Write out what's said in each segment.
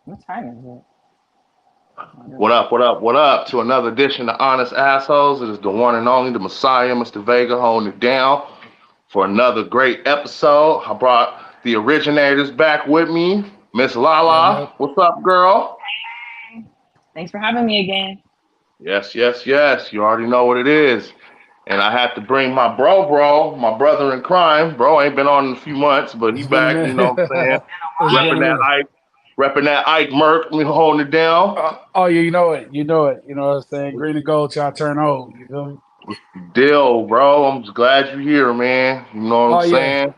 What time is it? What up, what up, what up to another edition of Honest Assholes. It is the one and only, the Messiah, Mr. Vega, holding it down for another great episode. I brought the originators back with me. Miss Yep, Lala, yep. what's up, girl? Thanks for having me again. Yes, yes, yes. You already know what it is. And I had to bring my my brother in crime. Bro ain't been on in a few months, but he It's been a back, you know minute. what I'm saying? It's been Repping a that minute. Ike, repping that Ike Merc, me holding it down. Oh, yeah, you know it. You know it. You know what I'm saying? Green and gold till I turn old. You feel me? Deal, bro. I'm just glad you're here, man. You know what I'm Oh, yeah. saying?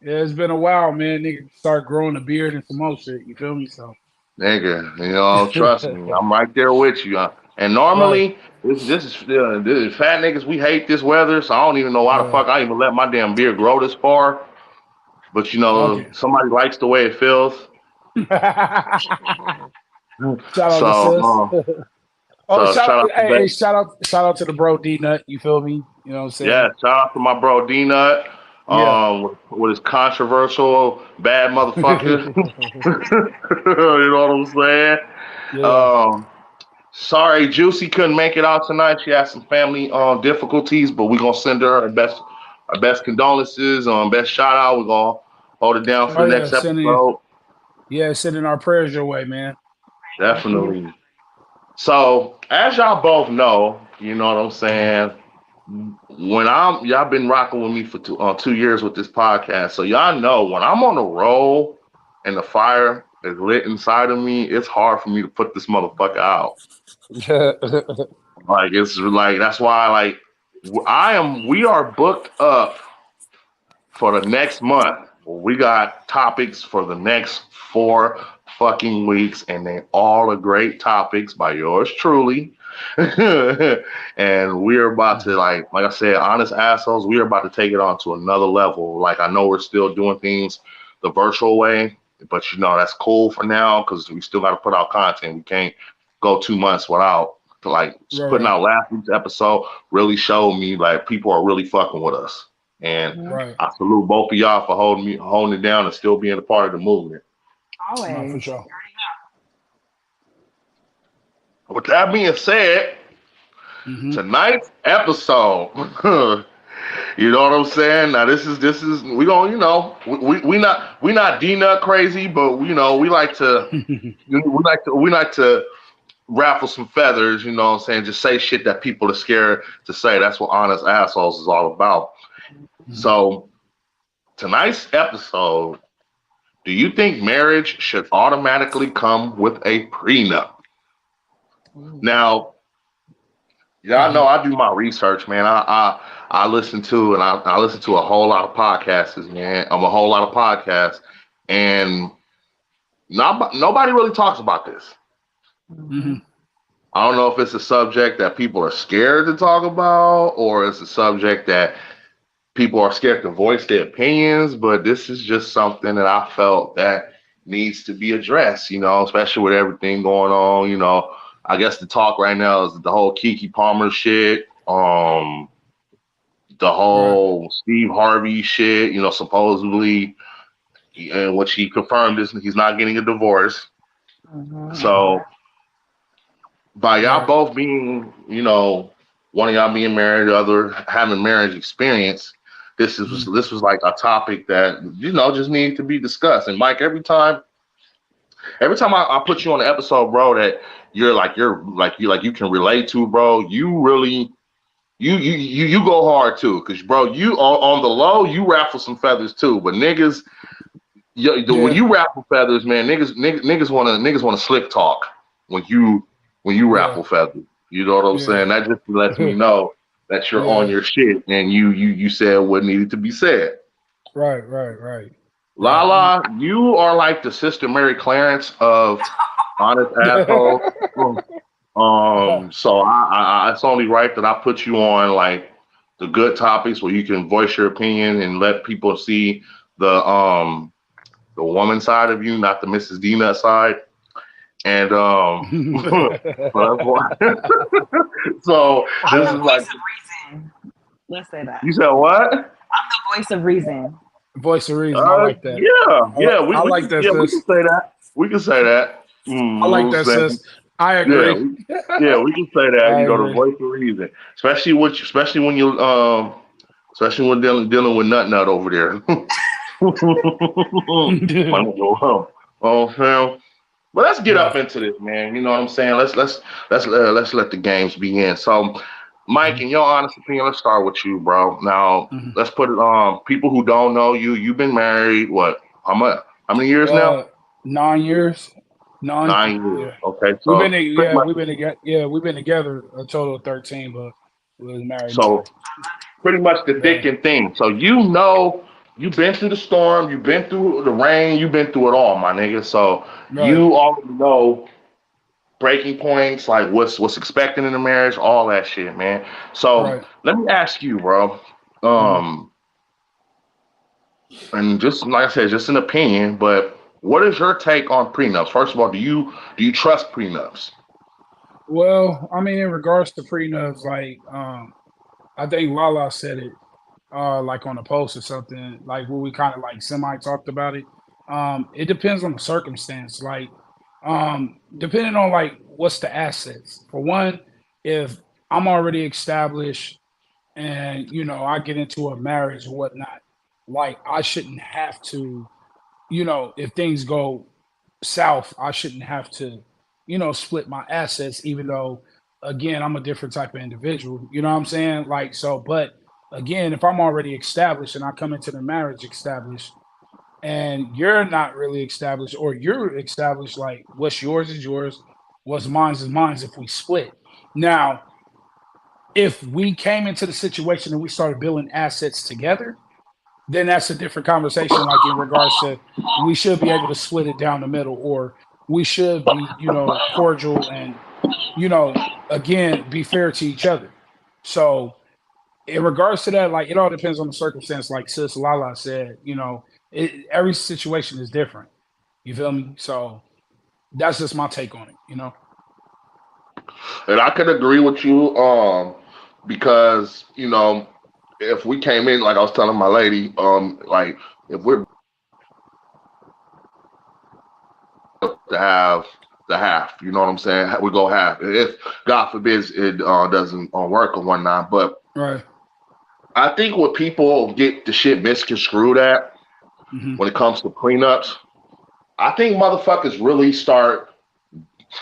Yeah, it's been a while, man. Nigga start growing a beard and some more shit. You feel me? So, Nigga, trust me, I'm right there with you. And right. normally, this is fat niggas. We hate this weather, so I don't even know why the Yeah. fuck I even let my damn beard grow this far. But Fuck it. somebody likes the way it feels. Shout out to So, sis. Oh, so shout out to hey, that. shout out to the bro D Nut. You feel me? You know what I'm Yeah, saying? shout out to my bro D Nut. Yeah. With his controversial bad motherfucker. You know what I'm saying? Yeah. Um, Sorry, Juicy couldn't make it out tonight. She had some family difficulties, but we're gonna send her our best condolences, best shout out. We're gonna hold it down for Oh the yeah. next episode. Sending our prayers your way, man. Definitely. So, as y'all both know, you know what I'm saying. When y'all been rocking with me for 2 years with this podcast, so y'all know when I'm on a roll and the fire is lit inside of me, it's hard for me to put this motherfucker out. Like it's like that's why like we are booked up for the next month. We got topics for the next 4 fucking weeks, and they all are great topics by yours truly. And we're about to like I said, honest assholes. We are about to take it on to another level. Like I know we're still doing things the virtual way, but that's cool for now because we still got to put out content. We can't go 2 months without like Right, putting right, out last week's episode. Really showed me like people are really fucking with us. And Hmm. right. I salute both of y'all for holding it down and still being a part of the movement. No, for Always. sure. With that being said, Hmm. tonight's episode, you know what I'm saying? Now this is we gonna we not D nut crazy, but we like to we like to raffle some feathers. You know what I'm saying? Just say shit that people are scared to say. That's what honest assholes is all about. So tonight's episode. Do you think marriage should automatically come with a prenup? Ooh. Now, y'all know Hmm. I do my research, man. I listen to I listen to a whole lot of podcasts, man. I'm a whole lot of podcasts, and nobody really talks about this. Hmm. Hmm. I don't know if it's a subject that people are scared to talk about, or it's a subject that people are scared to voice their opinions. But this is just something that I felt that needs to be addressed. Especially with everything going on. I guess the talk right now is the whole Kiki Palmer shit. The Right. whole Steve Harvey shit, supposedly, and which he confirmed is he's not getting a divorce. Hmm. So by y'all Right. both being, one of y'all being married, the other having marriage experience, Mhm. this was like a topic that just needed to be discussed. And Mike, every time I put you on the episode, bro, that you can relate to, bro, you really you go hard too, cause bro, you on the low, you raffle some feathers too. But niggas, when Yeah. you raffle feathers, man, niggas wanna slick talk when you Yeah. raffle feathers. You know what I'm Yeah. saying? That just lets me know that you're on Yeah. your shit and you said what needed to be said. Right. Right. Right. Yeah. Lala, you are like the sister Mary Clarence of honest asshole. So it's only right that I put you on like the good topics where you can voice your opinion and let people see the woman side of you, not the Mrs. D nut side. And so that's why. So I'm this the is Yeah. like voice of reason. Let's say that. you said what? I'm the voice of reason. Voice of reason. I like that. Yeah, yeah, I like that, we can sis. say that. We can say that. I like I'm that, saying? sis. I Yeah, agree. yeah, we can say that. I You know, the agree. voice of reason, especially when dealing with nut over there. Might go home. Oh, fam. But let's get Yeah. up into this, man. You know what I'm saying? Let's let the games begin. So, Mike, Mhm. in your honest opinion, let's start with you, bro. Now, Mhm. let's put it people who don't know you. You've been married. What? How much? How many years now? Uh, 9 years. Nine. 9 years. Yeah. Okay, We've been so pretty yeah, much. we've been together. Yeah, we've been together a total of 13, but we was married So 9. pretty much the Yeah. thick and thin. So you've been through the storm, you've been through the rain, you've been through it all, my nigga. So Right. you already know breaking points, like what's expected in a marriage, all that shit, man. So Right. let me ask you, bro. Mhm. Um, and just like I said, just an opinion, but what is your take on prenups? First of all, do you trust prenups? Well, I mean, in regards to prenups, like I think Lala said it like on a post or something, like where we kind of like semi talked about it. It depends on the circumstance. Like, depending on like what's the assets. For one, if I'm already established and I get into a marriage or whatnot, like I shouldn't have to, if things go south, I shouldn't have to, split my assets, even though again I'm a different type of individual. You know what I'm saying? Like so, but again, if I'm already established and I come into the marriage established and you're not really established or you're established, like what's yours is yours, what's mine is mine if we split. Now, if we came into the situation and we started building assets together, then that's a different conversation. Like in regards to we should be able to split it down the middle, or we should be, cordial and, again, be fair to each other. So in regards to that, like it all depends on the circumstance. Like Sis Lala said, every situation is different. You feel me? So that's just my take on it. And I could agree with you, because if we came in like I was telling my lady, like if we're to have the half, you know what I'm saying? We go half. If God forbids it doesn't work or whatnot, but Right. I think what people get the shit misconstrued at Hmm. when it comes to prenups, I think motherfuckers really start,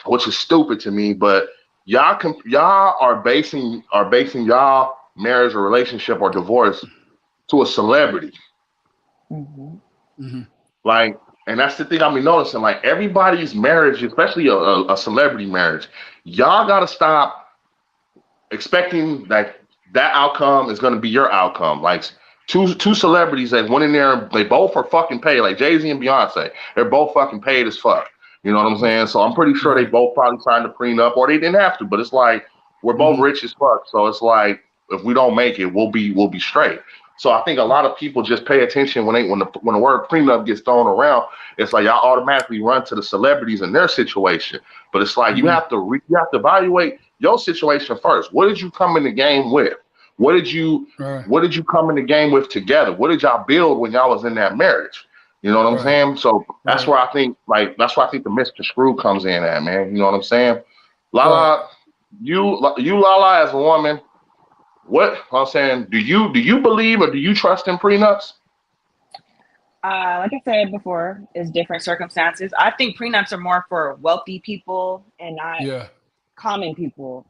which is stupid to me, but y'all are basing y'all marriage or relationship or divorce to a celebrity. Mm-hmm. Hmm. Like, and that's the thing I've been noticing. Like, everybody's marriage, especially a celebrity marriage, y'all gotta stop expecting that outcome is gonna be your outcome. Like, two celebrities that went in there, they both are fucking paid. Like Jay Z and Beyonce, they're both fucking paid as fuck. You know what I'm saying? So I'm pretty sure they Right. both probably signed a prenup, or they didn't have to. But it's like we're both Hmm. rich as fuck, so it's like if we don't make it, we'll be straight. So I think a lot of people just pay attention when the word prenup gets thrown around. It's like y'all automatically run to the celebrities and their situation. But it's like Hmm. you have to evaluate your situation first. What did you come in the game with? What did you Right. what did you come in the game with together? What did y'all build when y'all was in that marriage? You know what I'm Right. saying? So that's Right. where I think the Mr. Screw comes in at, man. You know what I'm saying? Right. Lala, you Lala as a woman, what I'm saying, do you believe or do you trust in prenups? Like I said before, it's different circumstances. I think prenups are more for wealthy people and not Yeah. common people.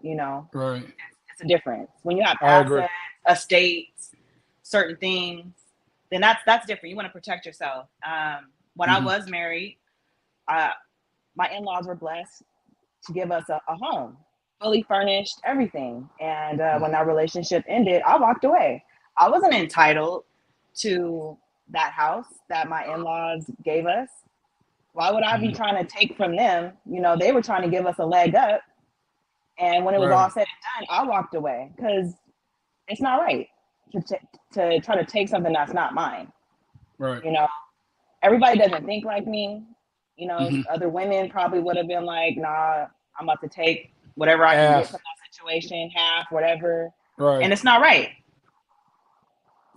Right. It's a difference. When you have I agree. assets, estates, certain things, then that's different. You want to protect yourself. When I Hmm. was married, uh, my in-laws were blessed to give us a home, fully furnished, everything. And when that relationship ended, I walked away. I wasn't entitled to that house that my in-laws gave us. Why would I be Hmm. trying to take from them? They were trying to give us a leg up. And when it was all Right. said and done, I walked away because it's not right to try to take something that's not mine. Right. You know, everybody doesn't think like me. Hmm. Other women probably would have been like, nah, I'm about to take whatever I can get Half. from that situation, half, whatever. Right. And it's not right.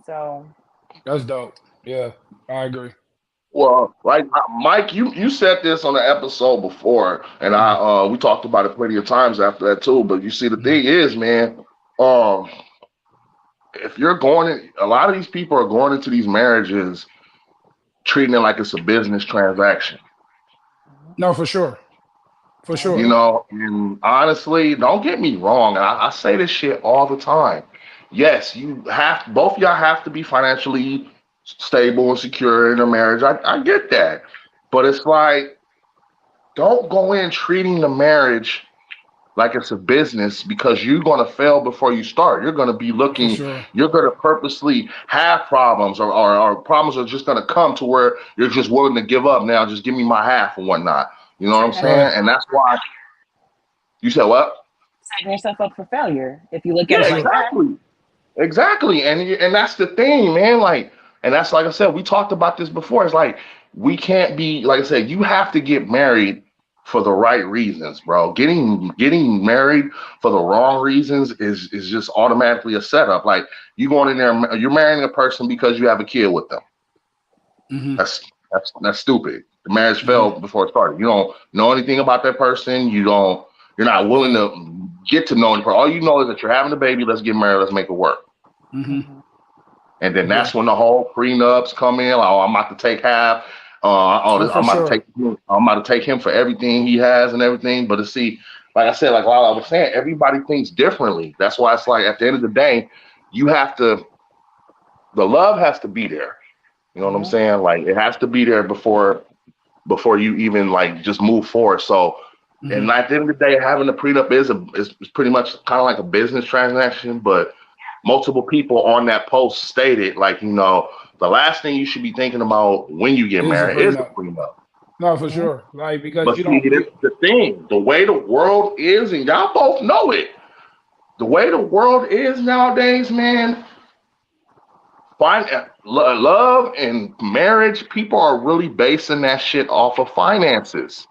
So, That's dope. Yeah. I agree. Well, like Mike, you said this on the episode before, and Mhm. I we talked about it plenty of times after that too. But you see, the Mhm. thing is, man, um, if you're going in, a lot of these people are going into these marriages treating it like it's a business transaction. No, for sure, for I You sure. agree. know, and honestly, don't get me wrong. I say this shit all the time. Yes, you have both y'all have to be financially stable and secure in a marriage. I get that. But it's like, don't go in treating the marriage like it's a business because you're going to fail before you start. You're going to be For looking, sure. you're going to purposely have problems, or problems are just going to come to where you're just willing to give up now. Just give me my half and whatnot. You know what I'm Setting yourself saying? Right. up And that's for why failure. you said what? Setting yourself up for failure if you look For at Yeah, it like sure. that. exactly. Exactly. And that's the thing, man. Like, and that's like I said, we talked about this before. It's like we can't be like I said, you have to get married for the right reasons, bro. Getting married for the wrong reasons is just automatically a setup. Like you going in there, you're marrying a person because you have a kid with them. Hmm. That's stupid. The marriage Hmm. failed before it started. You don't know anything about that person. You're not willing Right. to get to know any person. All you know is that you're having a baby. Let's get married. Let's make it work. Hmm. Mhm. And then Yeah. that's when the whole prenups come in. Like, oh, I'm about to take half. Oh, for sure. I'm about to take him for everything he has and everything. But to see, like I said, like while I was saying, everybody thinks differently. That's why it's like at the end of the day, you have to. The love has to be there. You know what I'm Yeah. saying? Like it has to be there before you even like just move forward. So, Hmm. and at the end of the day, having a prenup is pretty much kind of like a business transaction. But multiple people on that post stated like, the last thing you should be thinking about when you get Is a married is the prenup. prenup. No, for Mhm. sure. Like because But you see, don't this you. is the thing. The way the world is, and y'all both know it. The way the world is nowadays, man, find love and marriage, people are really basing that shit off of finances.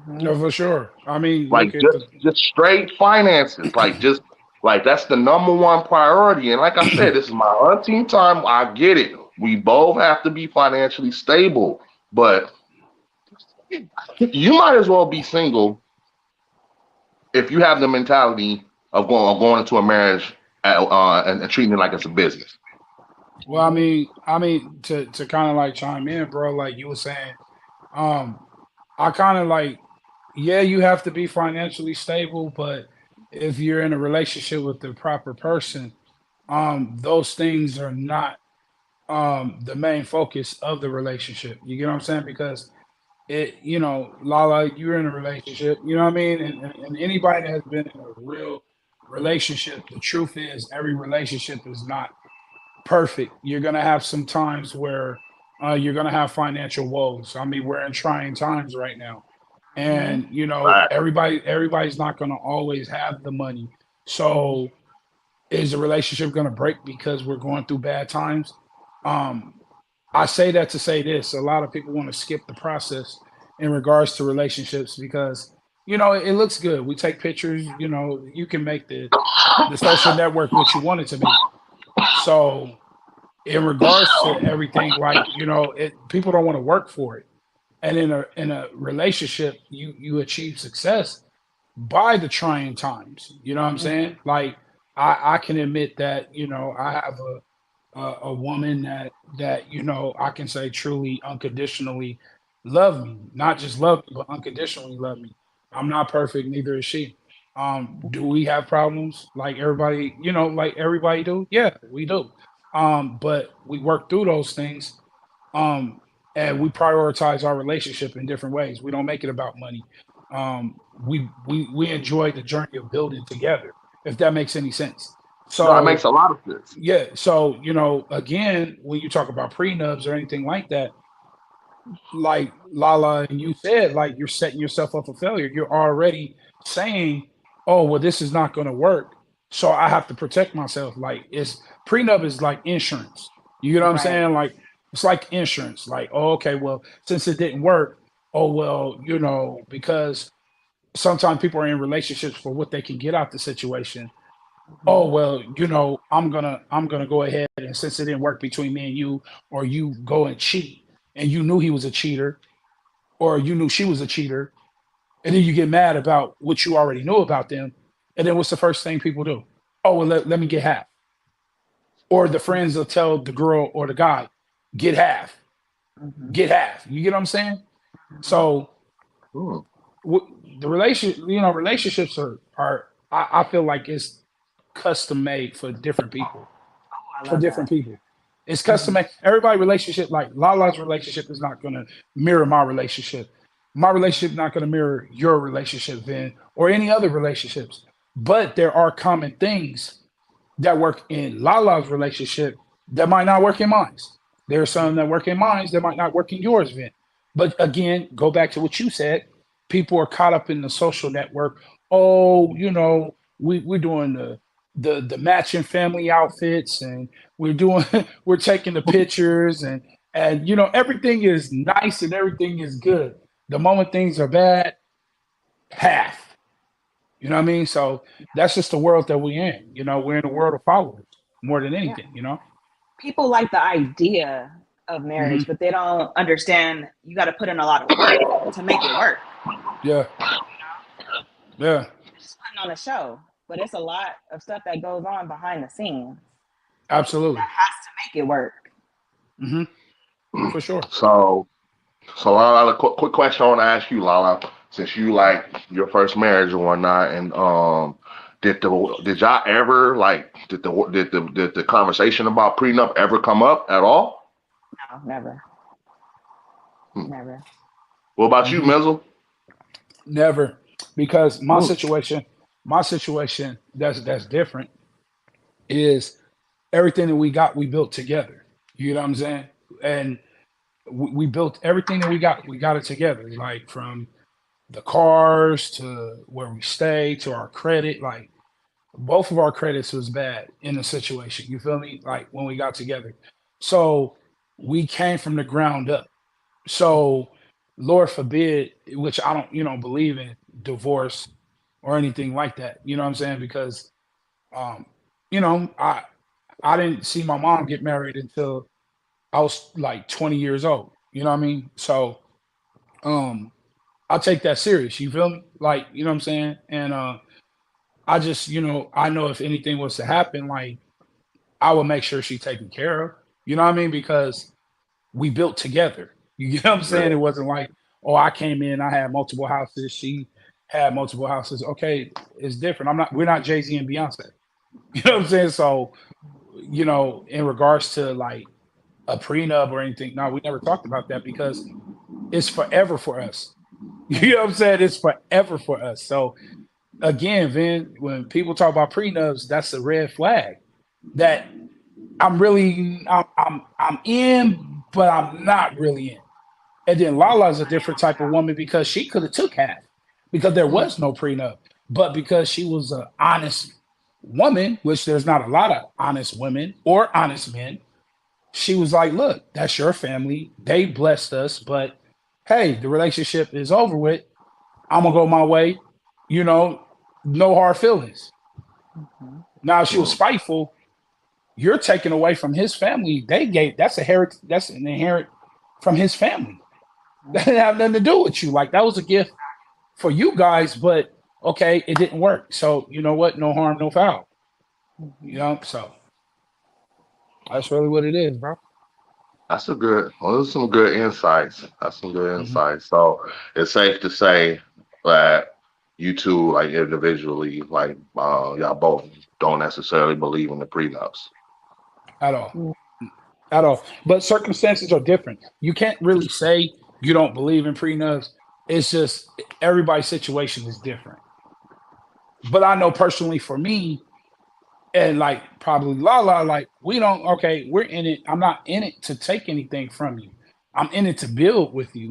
No, Mhm. for sure. I mean, Like look at just the. just straight finances. Like just like that's the number one priority. And like I said, this is my umpteenth time. I get it. We both have to be financially stable, but you might as well be single if you have the mentality of going into a marriage and treating it like it's a business. Well, Mhm. I mean, to kind of like chime in, bro. Like you were saying, um, I kind of like, yeah, you have to be financially stable, but if you're in a relationship with the proper person, those things are not the main focus of the relationship. You get what I'm saying? Because Lala, you're in a relationship, you know what I mean? And anybody that has been in a real relationship, the truth is every relationship is not perfect. You're gonna have some times where you're gonna have financial woes. I mean, we're in trying times right now, Mhm. and Right. everybody's not gonna always have the money. So is the relationship gonna break because we're going through bad times? Um, I say that to say this: a lot of people want to skip the process in regards to relationships because it looks good. We take pictures. You can make the social network what you want it to be. So in regards to everything, like people don't want to work for it. And in a relationship, you achieve success by the trying times. You know what I'm Mhm. saying? Like I can admit that I have a woman that I can say truly unconditionally love me, not just love me, but unconditionally love me. I'm not perfect, neither is she. Do we have problems like everybody, like everybody do? Yeah, we do. But we work through those things, um, and we prioritize our relationship in different ways. We don't make it about money. We enjoy the journey of building together, if that makes any sense. No, it So makes a lot of sense. yeah, so again, when you talk about prenups or anything like that, like Lala and you said, like you're setting yourself up for failure. You're already saying, "Oh, well, this is not going to work, so I have to protect myself." Like it's prenup is like insurance. You get what I'm Right. saying? Like it's like insurance. Like, oh, okay, well, since it didn't work, oh well, because sometimes people are in relationships for what they can get out the situation. Oh Mhm. well, I'm gonna go ahead and since it didn't work between me and you, or you go and cheat. and you knew he was a cheater, or you knew she was a cheater, and then you get mad about what you already knew about them, and then what's the first thing people do? Oh, well, let me get half. Or the friends will tell the girl or the guy, get half, Mm-hmm. get half. You get what I'm saying? Mm-hmm. So Mm. the relationship, relationships are I feel like it's custom made for different people. Oh, I For love different that. people. It's Mm-hmm. custom made. Everybody relationship, like Lala's relationship is not gonna mirror my relationship. My relationship not gonna mirror your relationship, Vin, or any other relationships. But there are common things that work in Lala's relationship that might not work in mine. There are some that work in mine that might not work in yours, Vin. But again, go back to what you said. People are caught up in the social network. Oh, we're doing the matching family outfits, and we're doing we're taking the pictures, and everything is nice and everything is good. The moment things are bad, half. You know what I mean? So that's just the world that we're in. We're in a world of followers more than Yeah. anything. People like the idea of Hmm. marriage, but they don't understand you got to put in a lot of work to make it work. Yeah, yeah, Just putting on a show, but it's a lot of stuff that goes on behind the scenes absolutely. that has to make it work. Hmm. For sure. So, so Lala, a quick question I want to ask you, Lala, since you like your first marriage and whatnot, and did y'all ever like did the conversation about prenup ever come up at all? No, never, Hmm. never. What about you, Hmm. Mizzle? Never, because Mm. my situation that's different is everything that we got, we built together. You know what I'm saying? And we built everything that we got. We got it together, like from the cars to where we stay to our credit. Like both of our credits was bad in the situation. You feel me? Like when we got together. So we came from the ground up. So Lord forbid, which I don't, believe in divorce or anything like that. You know what I'm saying? Because um, I didn't see my mom get married until I was like 20 years old. You know what I mean? So um I take that serious. You feel me? Like, you know what I'm saying? And I just, I know if anything was to happen, like I would make sure she's taken care of. You know what I mean? Because we built together. You get what I'm saying? It Yeah. wasn't like, oh, I came in, I had multiple houses, she had multiple houses. Okay, it's different. We're not Jay-Z and Beyonce. You know what I'm saying? So, in regards to like a prenup or anything, no, we never talked about that because it's forever for us. You know what I'm saying? It's forever for us. So again, Vin, when people talk about prenups, that's a red flag that I'm in, but I'm not really in. And then Lala's a different type of woman because she could have took half because there Mm. was no prenup. But because she was an honest woman, which there's not a lot of honest women or honest men, she was like, look, that's your family. They blessed us, but hey, the relationship is over with. I'm gonna go my way, you know, no hard feelings. Mm-hmm. Now if she was Mm. spiteful, you're taking away from his family. That's an inherent from his family. That didn't have nothing to do with you. Like that was a gift for you guys, but okay, it didn't work. So you know what? No harm, no foul. Mm-hmm. So that's really what it is, bro. Well, those are some good insights. That's some good Hmm. insights. So it's safe to say that you two, like individually, like y'all both don't necessarily believe in the prenups. At all. At all. But circumstances are different. You can't really say you don't believe in prenups. It's just everybody's situation is different. But I know personally for me, and like probably Lala, like we don't. Okay, we're in it. I'm not in it to take anything from you. I'm in it to build with you.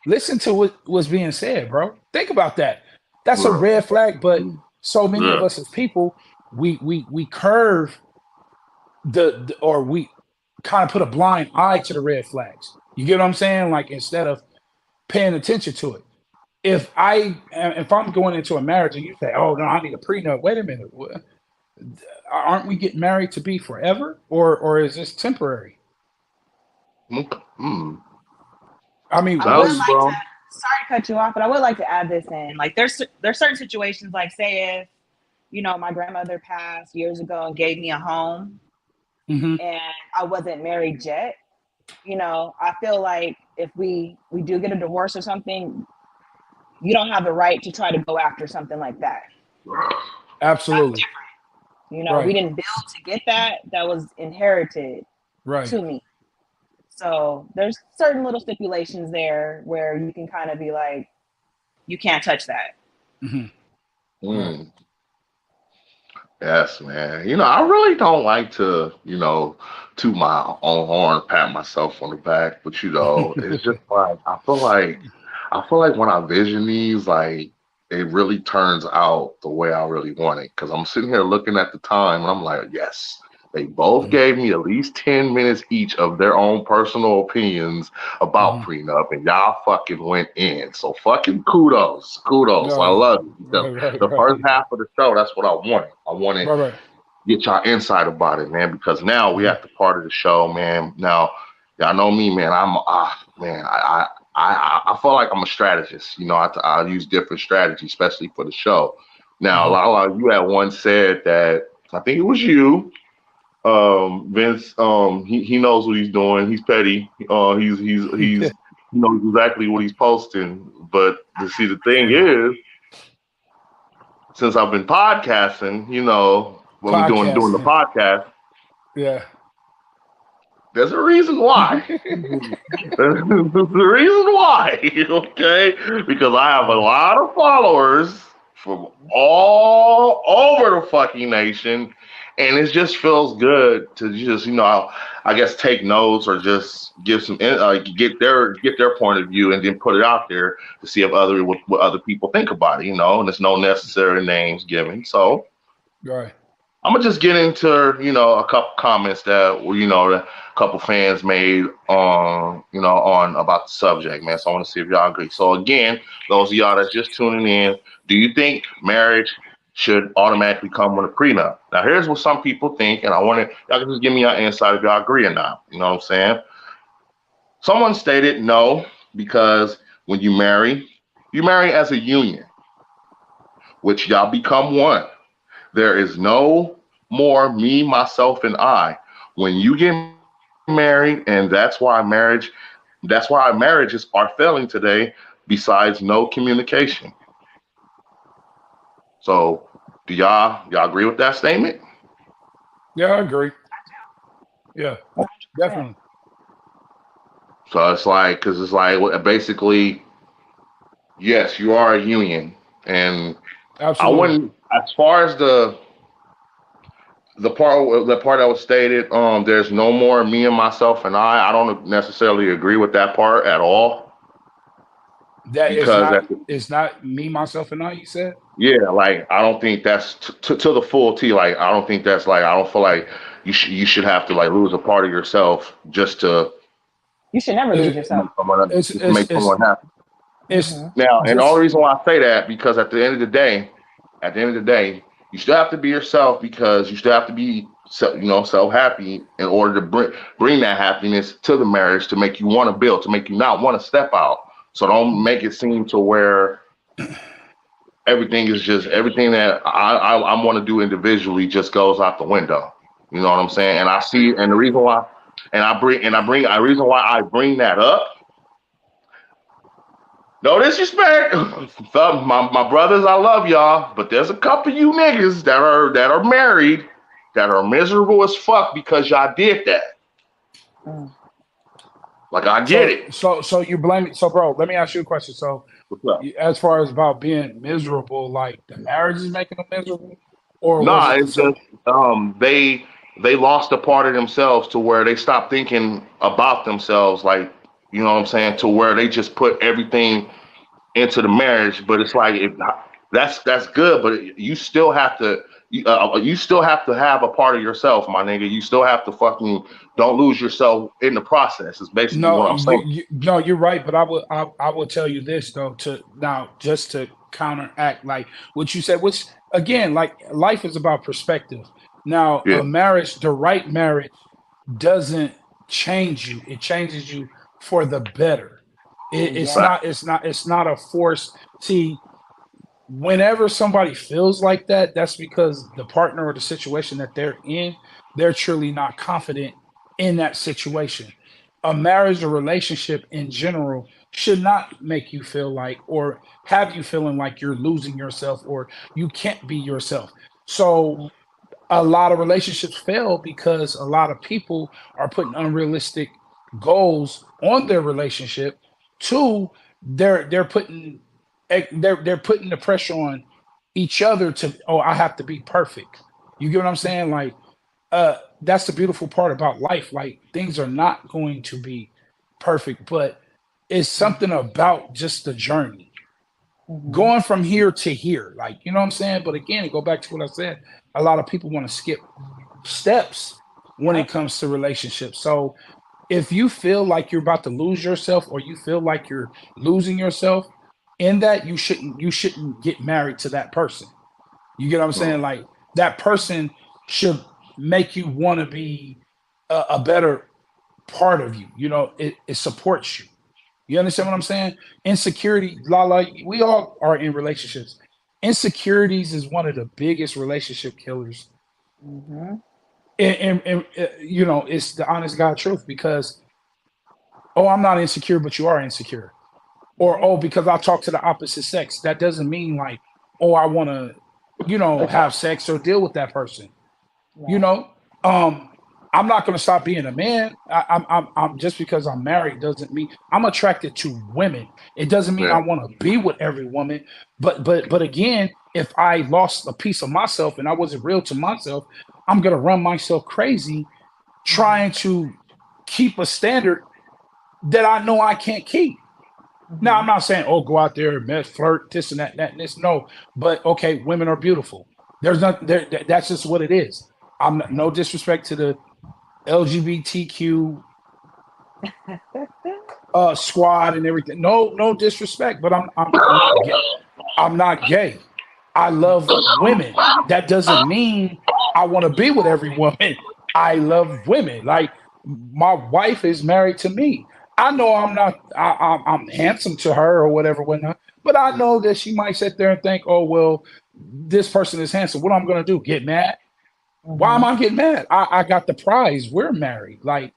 Listen to what was being said, bro. Think about that. That's a Yeah. red flag. But so many of Yeah. us as people, we curve or we kind of put a blind eye to the red flags. You get what I'm saying? Like instead of paying attention to it. If I'm going into a marriage and you say, "Oh no, I need a prenup," wait a minute, aren't we getting married to be forever, or is this temporary? Okay. Mm. I mean, I would Tell what's you, like to, bro. sorry to cut you off, but I would like to add this in. Like there's certain situations, like say if, my grandmother passed years ago and gave me a home hmm and I wasn't married yet, I feel like if we do get a divorce or something, you don't have the right to try to go after something like that. That's absolutely different. We right, didn't build to get that. That was inherited right. to me. So there's certain little stipulations there where you can kind of be like, you can't touch that. hmm Right. Mm. Yes, man. I really don't like to, toot my own horn, pat myself on the back, but it's just like I feel like when I vision these, like it really turns out the way I really want it. Because I'm sitting here looking at the time and I'm like, yes, they both hmm gave me at least 10 minutes each of their own personal opinions about hmm prenup, and y'all fucking went in. So fucking kudos. Kudos. I No, love you. Because right, right, the first right, half of the show, that's what I wanted. I wanted right, right. get y'all insight about it, man, because now we hmm at the part of the show, man. Now, y'all know me, man. Man, I feel like I'm a strategist. I use different strategies, especially for the show. Now, hmm Lala, you had once said that I think it was you, Vince. He knows what he's doing. He's petty. He knows exactly what he's posting. But to see, the thing Right. is, since I've been podcasting, when we doing the Podcasting. podcast, Yeah. there's a reason why. There's a reason why, okay? Because I have a Yeah. lot of followers from all over the fucking nation, and it just feels good to just, I guess take notes or just give get their point of view and then put it out there to see if what other people think about it, and there's no necessary names given. So Right. I'm gonna just get into a couple comments that that a couple fans made on about the subject, man. So I want to see if y'all agree. So again, those of y'all that's just tuning in, do you think marriage should automatically come with a prenup? Now here's what some people think, and I want to y'all can just give me your insight if y'all agree or not. You know what I'm saying? Someone stated no because when you marry as a union, which y'all become one. There is no more me, myself, and I. When you get married, and that's why marriages are failing today, besides no communication. So do y'all agree with that statement? Yeah, I agree. Yeah, 100%. definitely. So it's like, because it's like basically, yes, you are a union. And I Absolutely. wouldn't, as far as the part that was stated, there's no more me and myself and I don't necessarily agree with that part at all. That is Because not at the, it's not me, myself, and I, you said? yeah, like I don't think that's to the full T. Like I don't think that's like I don't feel like you should have to like lose a part of yourself just to You should never lose It's yourself. make someone it's just to it's make it's, someone happy. it's Hmm. Now, and the only just reason why I say that because at the end of the day, you still have to be yourself because you still have to be self happy in order to bring that happiness to the marriage to make you want to build to make you not want to step out. So don't make it seem to where everything is just everything that I want to do individually just goes out the window. You know what I'm saying? And I see, and the reason why, the reason why I bring that up. No disrespect, my brothers, I love y'all, but there's a couple of you niggas that are married that are miserable as fuck because y'all did that. Mm. Like I get so it. so you blame it. So, bro, let me ask you a question. So, What's up? as far as about being miserable, like the marriage is making them miserable, or was Nah, it the it's just sit? they lost a part of themselves to where they stopped thinking about themselves, like you know what I'm saying, to where they just put everything into the marriage. But it's like that's good, but you still have to have a part of yourself, my nigga. You still have to fucking don't lose yourself in the process. Is basically No, what I'm saying. no, you're right. But I will tell you this though. To now, just to counteract, like what you said, which again, like life is about perspective. Now, Yeah. a marriage, the right marriage, doesn't change you. It changes you for the better. Oh It's yeah. not. It's not a force. See, whenever somebody feels like that, that's because the partner or the situation that they're in, they're truly not confident in that situation. A marriage or relationship in general should not make you feel like or have you feeling like you're losing yourself or you can't be yourself. So a lot of relationships fail because a lot of people are putting unrealistic goals on their relationship. Two, they're putting they're putting the pressure on each other to, oh, I have to be perfect. You get what I'm saying? Like that's the beautiful part about life. Like things are not going to be perfect, but it's something about just the journey Mm-hmm. going from here to here. Like, you know what I'm saying? But again, go back to what I said. A lot of people want to skip steps when it Yep. comes to relationships. So if you feel like you're about to lose yourself or you feel like you're losing yourself in that, you shouldn't get married to that person. You get what I'm saying? Like that person should make you want to be a better part of you. You know, it supports you. You understand what I'm saying? Insecurity, Lala, we all are in relationships. Insecurities is one of the biggest relationship killers. Mm-hmm. And you know, it's the honest God truth because, oh, I'm not insecure, but you are insecure. Or, Right. oh, because I talk to the opposite sex, that doesn't mean like, oh, I want to, you know, have sex or deal with that person. You Right. know, um, I'm not going to stop being a man. I'm just because I'm married doesn't mean I'm attracted to women. It doesn't mean Yeah. I want to be with every woman. But again, if I lost a piece of myself and I wasn't real to myself, I'm going to run myself crazy Mm-hmm. trying to keep a standard that I know I can't keep. Now, Mm-hmm. I'm not saying, oh, go out there, mess, flirt, this and that, and this. No, but okay, women are beautiful. There's not there. That's just what it is. No disrespect to the LGBTQ squad and everything. No disrespect, but I'm not gay. I'm not gay. I love women. That doesn't mean I want to be with every woman. I love women. Like my wife is married to me. I know I'm not. I'm handsome to her or whatever, whatnot. But I know that she might sit there and think, "Oh well, this person is handsome. What am I gonna do? Get mad? Why am Mm-hmm. I getting mad? I got the prize. We're married. Like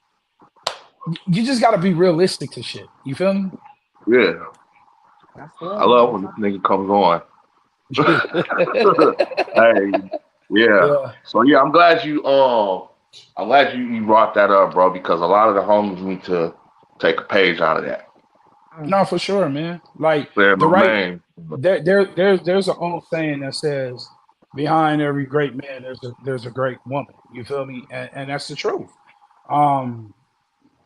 you just got to be realistic to shit. You feel me? Yeah. I Absolutely. love when this nigga comes on. Hey, yeah. Yeah. So yeah, I'm glad you brought that up, bro, because a lot of the homies need to take a page out of that. No, for sure, man. Like Say the my right name. there's an old saying that says behind every great man there's a great woman. You feel me? And that's the truth. Um,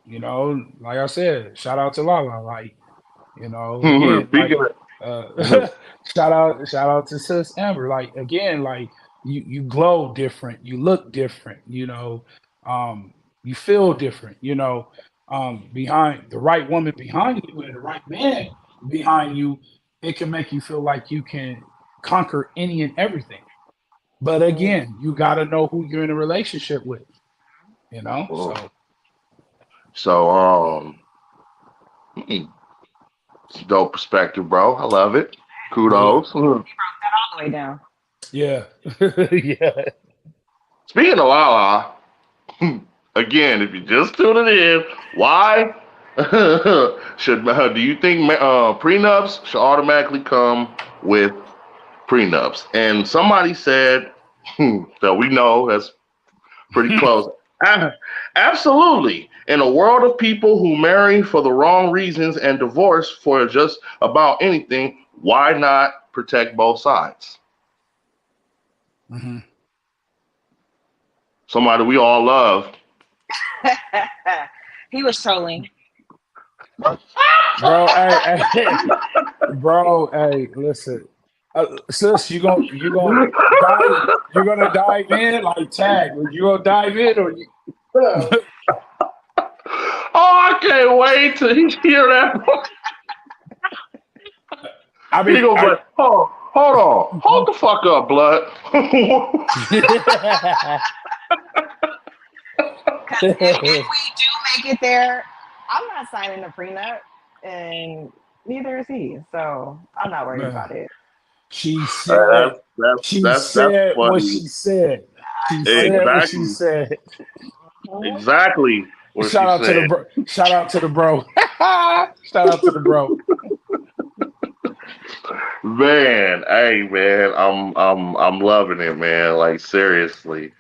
you know, like I said, shout out to Lala. Like, you know, again, like Speaking uh of, shout out to Sis Amber. Like again, like you glow different, you look different, um, you feel different, behind the right woman behind you and the right man behind you, it can make you feel like you can conquer any and everything. But Mm-hmm. again, you gotta know who you're in a relationship with, oh, So so mm, it's a dope perspective, bro. I love it. yeah. Kudos. All the way down. Yeah. Yeah. Speaking of Lala, again, if you're just tuning in, why do you think prenups should automatically come with prenups? And somebody said that we know that's pretty close. Ah, absolutely. In a world of people who marry for the wrong reasons and divorce for just about anything, why not protect both sides? Hmm. Somebody we all love. He was trolling. Bro, hey, bro, hey, listen, sis, dive, you gonna dive in like tag? You gonna dive in or you? Oh, I can't wait to hear that. I He mean, gonna be like, oh, hold on, hold the fuck up, blood. Because if we do make it there, I'm not signing a prenup. and neither is he. So I'm not worried Man, about it. she said, That's what funny. she said. She said what she Exactly, said. Mhm. exactly what she said. Shout out to the bro. Shout out to the bro. Man, hey man, I'm loving it, man. Like seriously.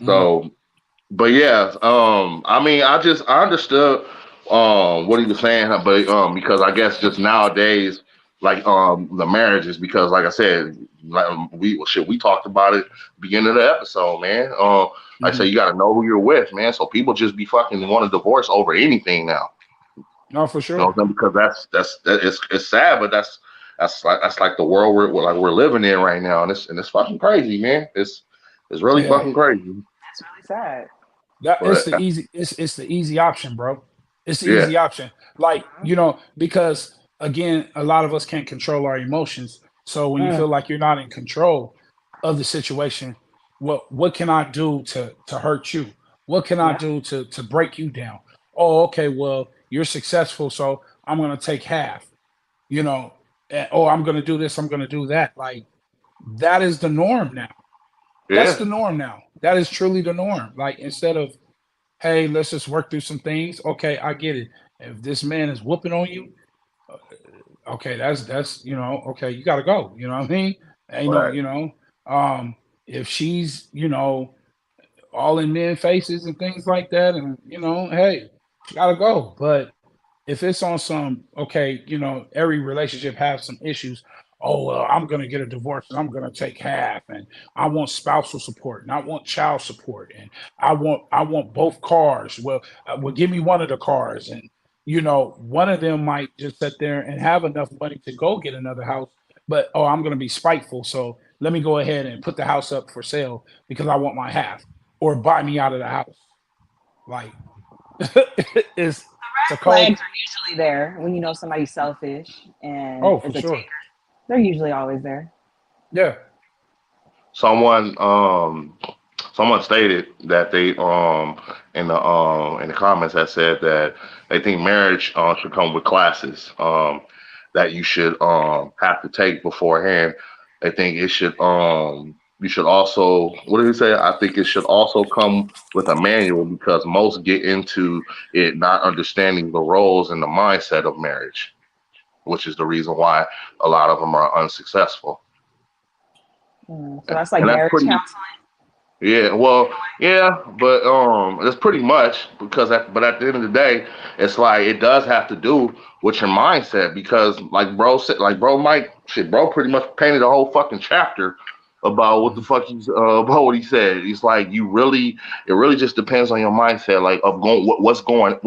Mm, So, but yeah, I mean, I understood what he was saying, but because I guess just nowadays, like the marriages, because like I said, like we talked about it beginning of the episode, man. Like I say, mhm. you got to know who you're with, man. So people just be fucking want to divorce over anything now. No, for You know sure. what I'm saying? Because it's sad, but that's like the world we're living in right now, and it's fucking crazy, man. It's really Yeah. fucking crazy. That's really sad. That But it's the easy option, bro. It's the yeah, easy option. Like, Mhm. because again, a lot of us can't control our emotions. So when you Mm, feel like you're not in control of the situation, what can I do to hurt you? What can I yeah, do to break you down? Oh, okay, well, you're successful, so I'm gonna take half, you know, oh, I'm gonna do this, I'm gonna do that. Like that is the norm now. That's yeah, the norm now. That is truly the norm. Like instead of, hey, let's just work through some things. Okay, I get it. If this man is whooping on you, okay, that's okay, you gotta go. You know what I mean? Ain't no, right, if she's, all in men faces and things like that, and hey, she gotta go. But if it's on some, okay, every relationship has some issues. Oh well, I'm gonna get a divorce and I'm gonna take half, and I want spousal support and I want child support and I want both cars. Well, give me one of the cars, and one of them might just sit there and have enough money to go get another house, but oh, I'm gonna be spiteful, so let me go ahead and put the house up for sale because I want my half, or buy me out of the house. Like it's it's a red cold. flags are usually there when you know somebody's selfish and Oh, for is a sure. taker. They're usually always there. Yeah. someone someone stated that they in the comments had said that they think marriage should come with classes that you should have to take beforehand. They think it should you should also, what did he say? I think it should also come with a manual because most get into it not understanding the roles and the mindset of marriage, which is the reason why a lot of them are unsuccessful. So that's like And that's marriage pretty. counseling Yeah, well, yeah, but that's pretty much because at the end of the day, it's like it does have to do with your mindset because like bro said, like bro Mike, shit, bro pretty much painted a whole fucking chapter about what the Mhm. fuck he's about what he said. He's like it really just depends on your mindset, like of going what's going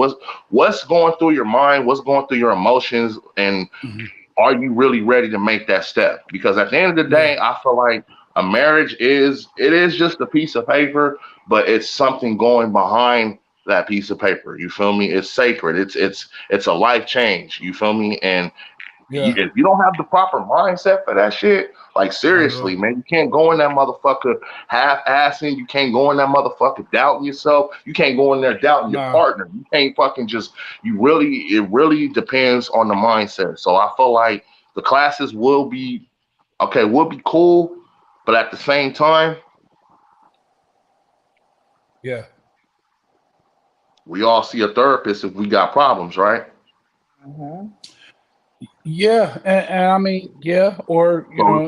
through your mind, what's going through your emotions, and Mhm. are you really ready to make that step? Because at the end of the Yeah. day, I feel like a marriage is just a piece of paper, but it's something going behind that piece of paper. You feel me? It's sacred. It's a life change. You feel me? And Yeah. if you don't have the proper mindset for that shit, like Not at all. seriously, man, you can't go in that motherfucker half-assing. You can't go in that motherfucker doubting yourself. You can't go in there doubting your Nah. partner. You can't fucking just. It really depends on the mindset. So I feel like the classes will be okay, will be cool, but at the same time, Yeah. we all see a therapist if we got problems, right? hmm Yeah. And I mean, yeah. Or So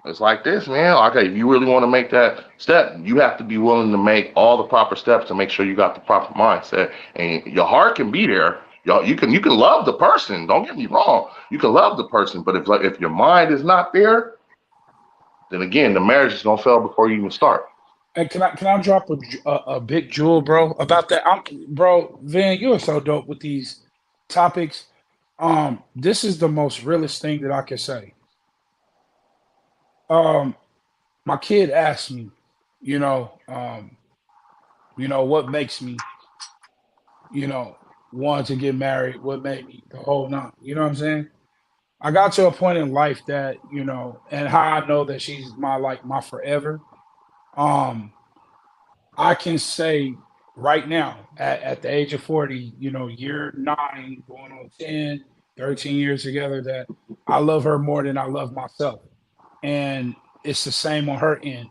it's like this, man. Okay, if you really want to make that step, you have to be willing to make all the proper steps to make sure you got the proper mindset. And your heart can be there. You can love the person. Don't get me wrong. You can love the person, but if your mind is not there, then again, the marriage is gonna fail before you even start. and can I drop a big jewel, bro, about that? Bro, Van, you are so dope with these topics. This is the most realest thing that I can say. Um, my kid asked me, you know, um, what makes me, you know, want to get married, what made me the whole nine. You know what I'm saying? I got to a point in life that, and how I know that she's my forever. Um, I can say right now at the age of 40, year 9, going on 10, 13 years together, that I love her more than I love myself. And it's the same on her end.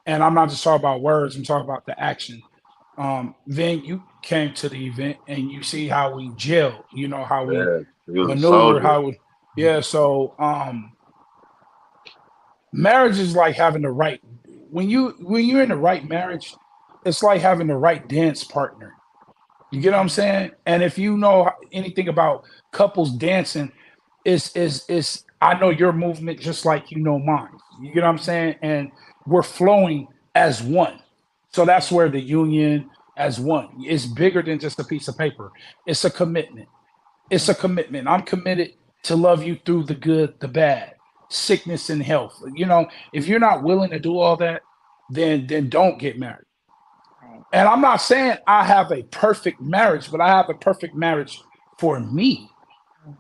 And I'm not just talking about words, I'm talking about the action. Then you came to the event and you see how we gel, how we Yeah, he was a maneuver, soldier. how we, yeah. So, marriage is like having the right, when you're in the right marriage, it's like having the right dance partner. You get what I'm saying? And if you know anything about couples dancing, is I know your movement just like you know mine. You get what I'm saying? And we're flowing as one. So that's where the union as one is bigger than just a piece of paper. It's a commitment. It's a commitment. I'm committed to love you through the good, the bad, sickness and health. If you're not willing to do all that, then don't get married. Right. And I'm not saying I have a perfect marriage, but I have a perfect marriage for me,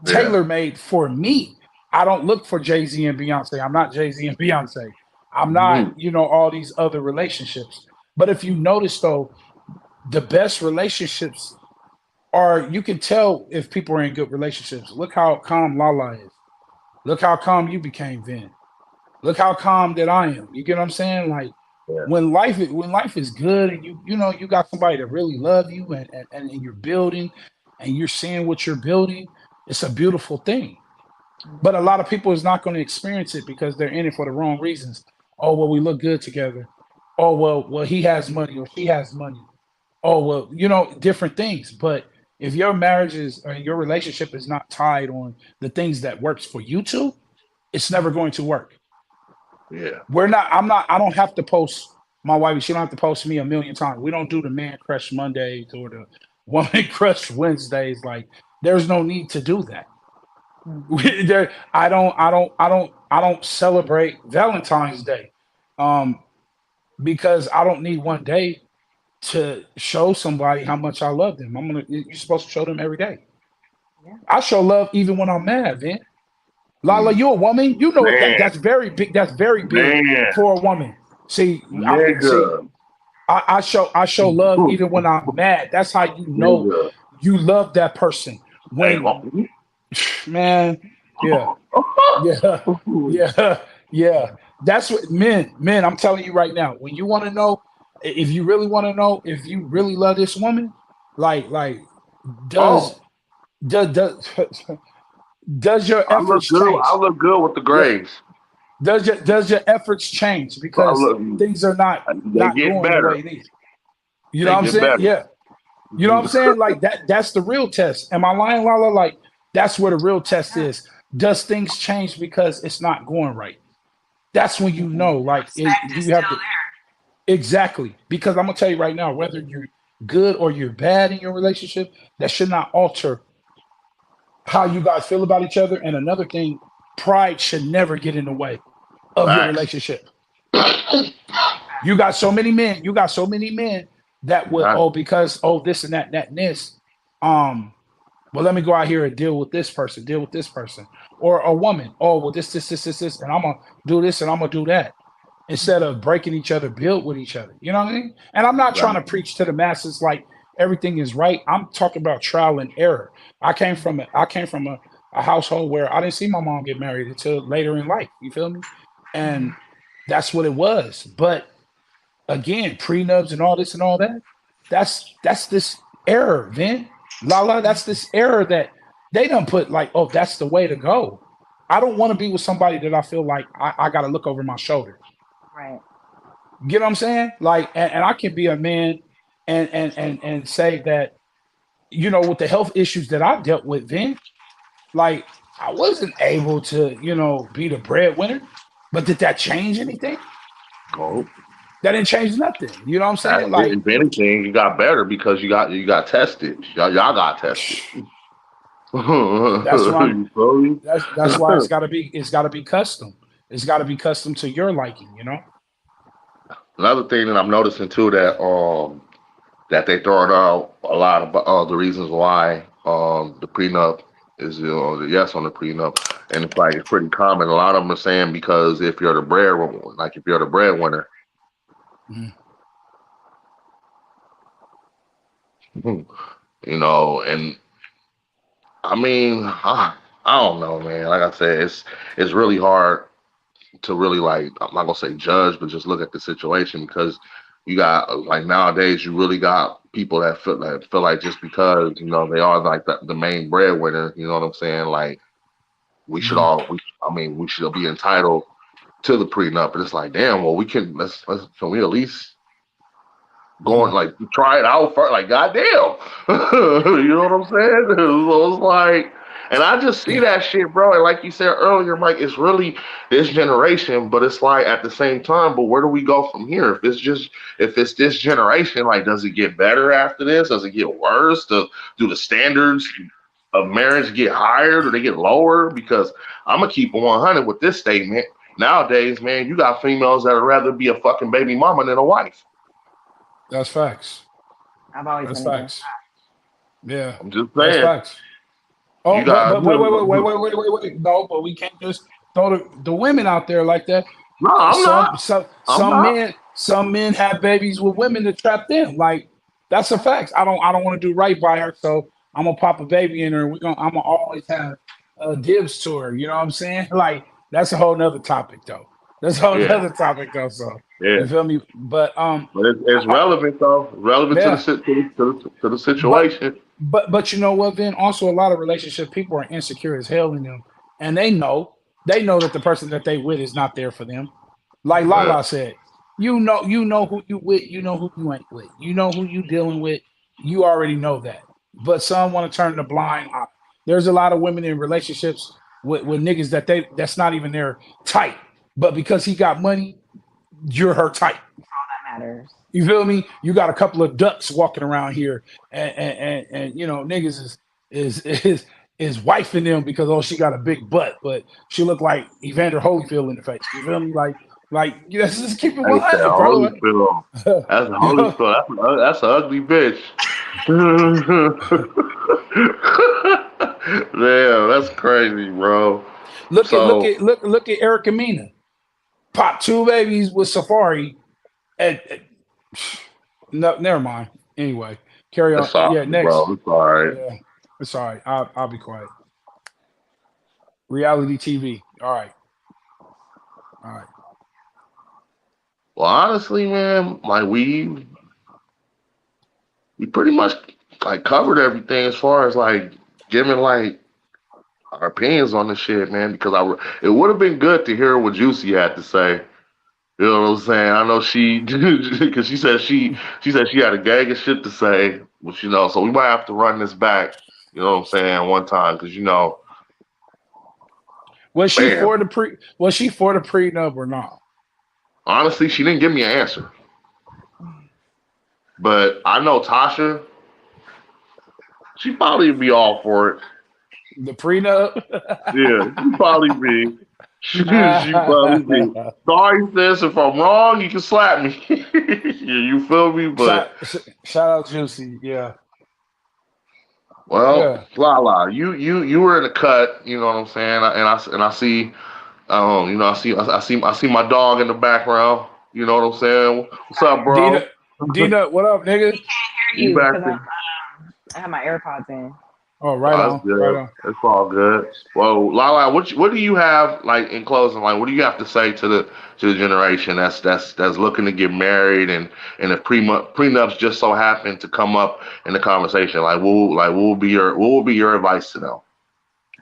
Yeah. tailor made for me. I don't look for Jay Z and Beyonce. I'm not Jay Z and Beyonce. I'm not, Mhm. all these other relationships. But if you notice, though, the best relationships are, you can tell if people are in good relationships. Look how calm Lala is. Look how calm you became, Vin. Look how calm that I am. You get what I'm saying? Like, Yeah. when life is good, and you got somebody that really love you, and you're building, and you're seeing what you're building, it's a beautiful thing. But a lot of people is not going to experience it because they're in it for the wrong reasons. Oh, well, we look good together. Oh, well, he has money or she has money. Oh, well, different things. But if your marriage is, or your relationship is not tied on the things that works for you two, it's never going to work. Yeah. I don't have to post my wife. She don't have to post me a million times. We don't do the man crush Mondays or the woman crush Wednesdays. Like, there's no need to do that. I don't celebrate Valentine's Day, um, because I don't need one day to show somebody how much I love them. You're supposed to show them every day. Yeah. I show love even when I'm mad, man. Lala, Mm. you a woman. You know that Man, that's very big. That's very big man, for a woman. See, nigga, I show love even when I'm mad. That's how you know nigga. you love that person. Hey, When, man, yeah, yeah, yeah, yeah. That's what men. I'm telling you right now. When you want to know, if you really want to know if you really love this woman, like, oh, does does does your I look efforts good. I change? look good with the Yeah. graves. Does your efforts change I because look. things are not They not get going the better. way it needs? You know They what I'm get saying? better. Yeah. You know what I'm saying? Like that's the real test. Am I lying, Lala? Like, that's where the real test Yeah. is. Does things change because it's not going right? That's when you know, The like, respect do is you have still the exactly? Because I'm gonna tell you right now, whether you're good or you're bad in your relationship, that should not alter how you guys feel about each other. And another thing, pride should never get in the way of your Facts. relationship. there. You got so many men that would, Right. because, this and that and this. Um, well, let me go out here and deal with this person, or a woman. Oh, well, this, and I'm gonna do this and I'm gonna do that, instead of breaking each other, build with each other. You know what I mean? And I'm not trying Right. to preach to the masses like everything is right. I'm talking about trial and error. I came from a household where I didn't see my mom get married until later in life. You feel me? And that's what it was. But again, prenups and all this and all that. That's this error, man. Lala, that's this error that they don't put, like, oh, that's the way to go. I don't want to be with somebody that I feel like I got to look over my shoulder. Right. Get what I'm saying? Like, and I can be a man and say that, with the health issues that I dealt with then, like, I wasn't able to, be the breadwinner. But did that change anything? Oh, That didn't change nothing. You know what I'm that, saying? Like, if anything, you got better because you got tested. Y'all got tested. that's what I'm. You feel me? That's why it's gotta be custom. It's gotta be custom to your liking. Another thing that I'm noticing too, that they throwing out a lot of the reasons why the prenup is, the yes on the prenup, and it's like it's pretty common. A lot of them are saying because if you're the breadwinner, like if you're the breadwinner, Mhm. You know, and I mean, I don't know, man. Like I said, it's really hard to really like I'm not gonna say judge, but just look at the situation because you got like nowadays you really got people that feel like just because they are like the main breadwinner, you know what I'm saying? Like we should Mhm. all I mean we should be entitled to the prenup, but it's like damn, well we can let's can we at least going Mhm. like try it out first. Like, goddamn, you know what I'm saying? So it's like, and I just see Yeah, that shit, bro. And like you said earlier, Mike, it's really this generation, but it's like at the same time, but where do we go from here? If it's this generation, like, does it get better after this? Does it get worse? Do the standards of marriage get higher? Do they get lower? Because I'm gonna keep it 100 with this statement. Nowadays, man, you got females that would rather be a fucking baby mama than a wife. that's facts. I've always That's been against. facts. Yeah, I'm just that's saying. facts. You Oh, got but wait. No, but we can't just throw the women out there like that. no, I'm not. I'm not. Some men have babies with women that trap them. Like that's a fact. I don't want to do right by her, so I'm gonna pop a baby in her. And I'm gonna always have dibs to her. You know what I'm saying? Like that's a whole nother topic though. That's a whole Yeah, nother topic though. So yeah. you feel me? But But it's relevant though. Relevant to the yeah. to the But situation. but you know what? Then also a lot of relationship people are insecure as hell in them, and they know that the person that they with is not there for them. Like Yeah. Lala said, you know who you with, you know who you ain't with, you know who you dealing with. You already know that. But some want to turn the blind eye. There's a lot of women in relationships with niggas that's not even their type, but because he got money, you're her type. That matters. You feel me? You got a couple of ducks walking around here, and niggas is wifing them because oh she got a big butt, but she look like Evander Holyfield in the face. You feel me? Like let's just keep it Hey, that 100, bro. Holyfield. That's a You know, Holyfield. That's an ugly bitch. Damn, that's crazy, bro. So look at Erica Mena. Pop two babies with Safari. And no, never mind. Anyway, carry on. it's sorry, Yeah, next. bro. It's all right. Yeah, it's all right. I'll be quiet. Reality TV. All right. All right. Well, honestly, man, like we pretty much like covered everything as far as like giving like our opinions on the shit, man. Because it would have been good to hear what Juicy had to say. You know what I'm saying? I know she, because she said she had a gang of shit to say, but so we might have to run this back. You know what I'm saying? One time, because man, Was she for the prenup or not? honestly, she didn't give me an answer. But I know Tasha, she probably be all for it. The prenup? Yeah, she probably be. She probably be. Sorry, sis, if I'm wrong, you can slap me. You feel me? But shout, shout out Juicy. Yeah. well, Yeah. you were in the cut. You know what I'm saying? And I see, I see my dog in the background. You know what I'm saying? What's up, Dina, bro? Dina, what up, nigga? Hear You you back because there? I have my AirPods in. Oh, right Oh, that's on. Right good. on. It's all good. Well, Lala, what do you have like in closing? Like, what do you have to say to the generation that's looking to get married and if prenups just so happen to come up in the conversation? What will be your advice to them?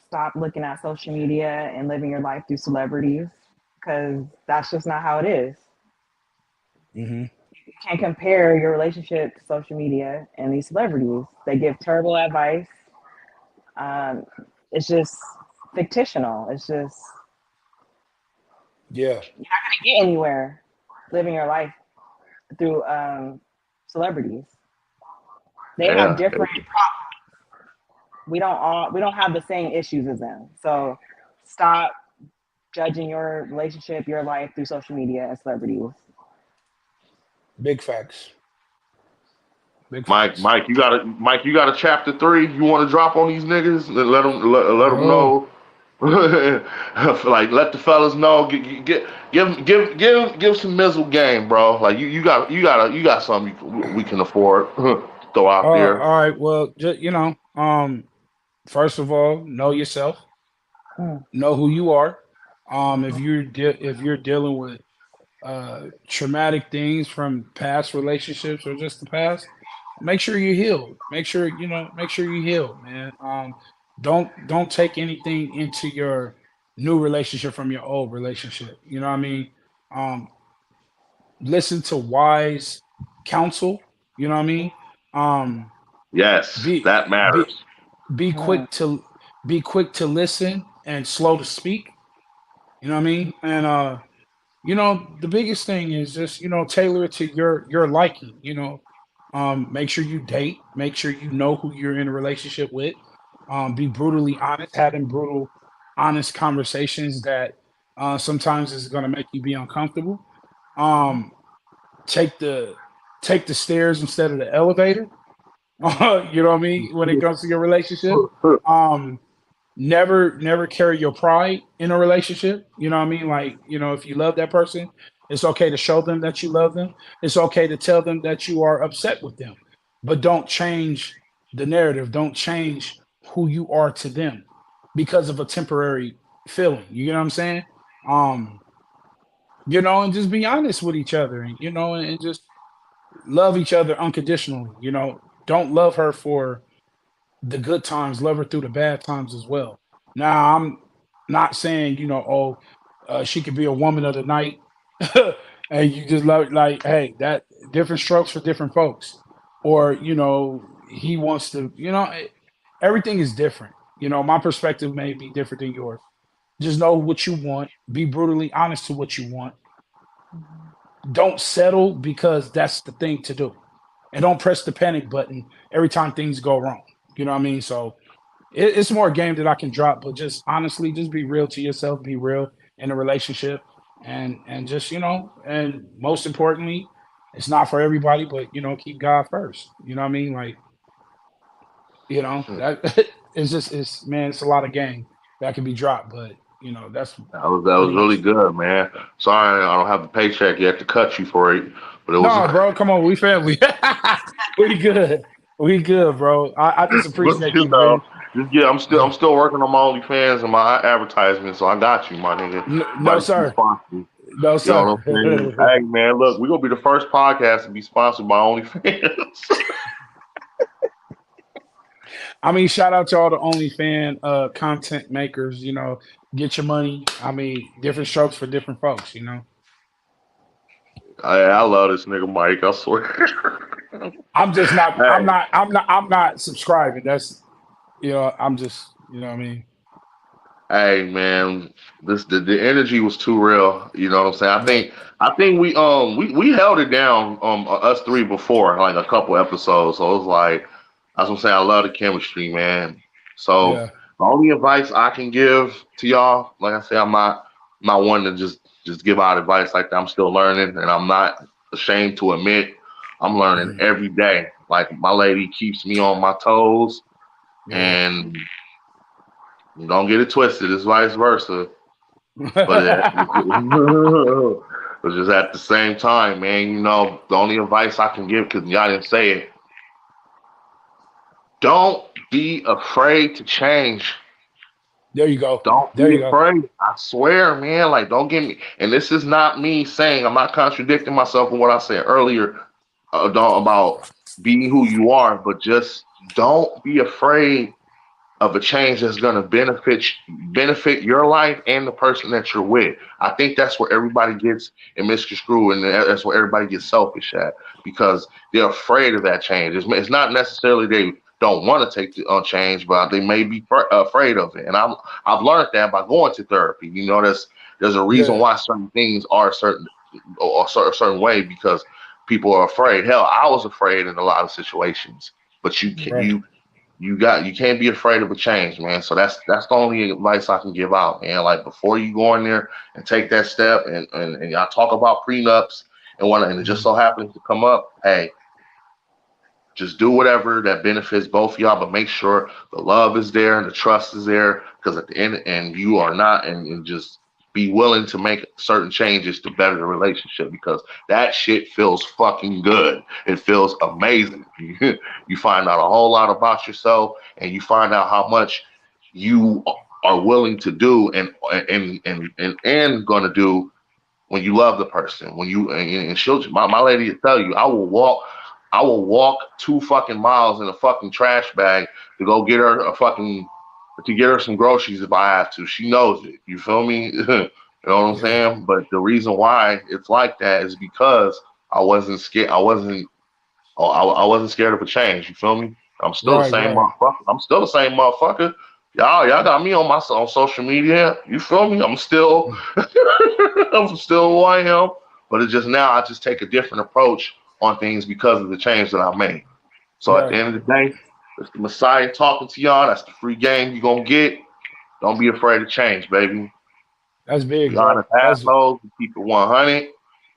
Stop looking at social media and living your life through celebrities because that's just not how it is. Hmm. You can't compare your relationship to social media and these celebrities. They give terrible advice. Um, it's just fictional. It's just Yeah. you're not going to get anywhere living your life through celebrities. They have Yeah, different. We don't have the same issues as them. So stop judging your relationship, your life through social media and celebrities. Big facts. Big Mike, facts. Mike, you got a chapter 3. You want to drop on these niggas? Let them Oh, know. Like let the fellas know. Give some mizzle game, bro. Like you got something we can afford. Throw throw out there. All right. Well, just first of all, know yourself, Mm. know who you are. Mhm. If you're dealing with traumatic things from past relationships or just the past, make sure you're healed. Make sure you healed, man. Don't take anything into your new relationship from your old relationship. You know what I mean? Um, Listen to wise counsel. You know what I mean? Um, Yes, be that be matters. be Mm. quick to be quick to listen and slow to speak. You know what I mean? And the biggest thing is just, tailor it to your liking. Make sure you date, make sure you know who you're in a relationship with. Be brutally honest, having brutal, honest conversations that sometimes is gonna make you be uncomfortable. Um, take the take the stairs instead of the elevator. Mm. You know what I mean? When it comes to your relationship. Um, never carry your pride in a relationship. You know what I mean? Like, if you love that person, it's okay to show them that you love them. It's okay to tell them that you are upset with them. But don't change the narrative. Don't change who you are to them because of a temporary feeling. You know what I'm saying? Um, and just be honest with each other, and just love each other unconditionally. Don't love her for the good times, love her through the bad times as well. Now, I'm not saying, she could be a woman of the night, and you just love, like, hey, that different strokes for different folks. Or, he wants to, everything is different. My perspective may be different than yours. Just know what you want, be brutally honest to what you want. Don't settle because that's the thing to do. And don't press the panic button every time things go wrong. You know what I mean? So, it's more a game that I can drop, but just honestly, just be real to yourself, be real in a relationship, and just and most importantly, it's not for everybody, but keep God first. You know what I mean? Like, that it's man, it's a lot of game that can be dropped, but that's That was pretty really much. good, man. Sorry, I don't have the paycheck yet to cut you for it, but it was. No, bro, come on, we family. We good. We good, bro. I just But appreciate you, man. just yeah, I'm still working on my OnlyFans and my advertisement, so I got you, my nigga. No, About to be sir. sponsored. No, You know sir. what I'm saying? Hey, man, look, we're gonna be the first podcast to be sponsored by OnlyFans. I mean, shout out to all the OnlyFan content makers. Get your money. I mean, different strokes for different folks. I love this nigga Mike. I swear. I'm just not. I'm Hey, not. I'm not. I'm not subscribing. That's I'm just. You know what I mean? hey, man, the energy was too real. You know what I'm saying? I Yeah. think I think we held it down us three before like a couple episodes. So it was like that's what I'm saying. I love the chemistry, man. So Yeah. the only advice I can give to y'all, like I said, I'm not one to just give out advice like that. I'm still learning, and I'm not ashamed to admit I'm learning Mhm. every day. Like my lady keeps me on my toes, Yeah. and don't get it twisted. It's vice versa. But but just at the same time, man, the only advice I can give, because y'all didn't say it, don't be afraid to change. There you go. Don't There be you go. afraid. I swear, man. Like, don't get me. And this is not me saying, I'm not contradicting myself in what I said earlier about being who you are, but just don't be afraid of a change that's going to benefit your life and the person that you're with. I think that's where everybody gets in misconstrued, and that's where everybody gets selfish at because they're afraid of that change. It's not necessarily they don't want to take the change, but they may be afraid of it. And I've learned that by going to therapy. There's a reason Yeah. why certain things are certain or a certain way because people are afraid. Hell, I was afraid in a lot of situations, but Right. you can't be afraid of a change, man. So that's the only advice I can give out, man. Like before you go in there and take that step and y'all talk about prenups and it just Mhm. so happens to come up, hey, just do whatever that benefits both of y'all, but make sure the love is there and the trust is there. Because at the end, and you are not, and just be willing to make certain changes to better the relationship because that shit feels fucking good. It feels amazing. You find out a whole lot about yourself, and you find out how much you are willing to do and going to do when you love the person. When you and she'll my lady will tell you, I will walk 2 fucking miles in a fucking trash bag to go get her to get her some groceries if I have to. She knows it. You feel me? You know what I'm Yeah. saying? But the reason why it's like that is because I wasn't scared. I wasn't scared of a change. You feel me? I'm still the Right. same Right. motherfucker. I'm still the same motherfucker. Y'all got me on social media. You feel me? I'm still I'm still who I am. But it's just now I just take a different approach on things because of the change that I made. So at the Right. end of the day, it's the Messiah talking to y'all. That's the free game you're gonna get. Don't be afraid of change, baby. That's We big, bro. honest That's assholes. We keep it 100.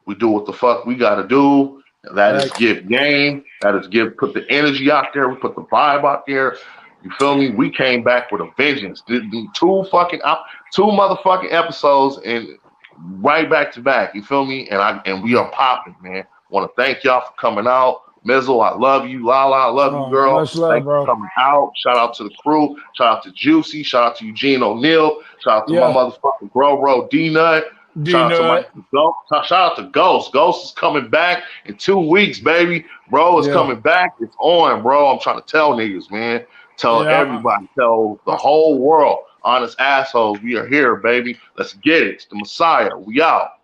We do what the fuck we gotta do. That is facts. give game. That is put the energy out there. We put the vibe out there. You feel me? We came back with a vengeance. Did two motherfucking episodes and right back to back. You feel me? And we are popping, man. Want to thank y'all for coming out. Mizzle, I love you. Lala, I love you, girl. Much love, Thanks for bro. coming out. Shout out to the crew. Shout out to Juicy. Shout out to Eugene O'Neill. Shout out to my Yeah. motherfucking bro D Nut. D Shout out to Nut. Mike Ghost. Shout out to Ghost. Ghost is coming back in 2 weeks, baby. Bro is Yeah. coming back. It's on, bro. I'm trying to tell niggas, man. Tell Yeah. everybody. Tell the whole world. Honest assholes. We are here, baby. Let's get it. It's the Messiah. We out.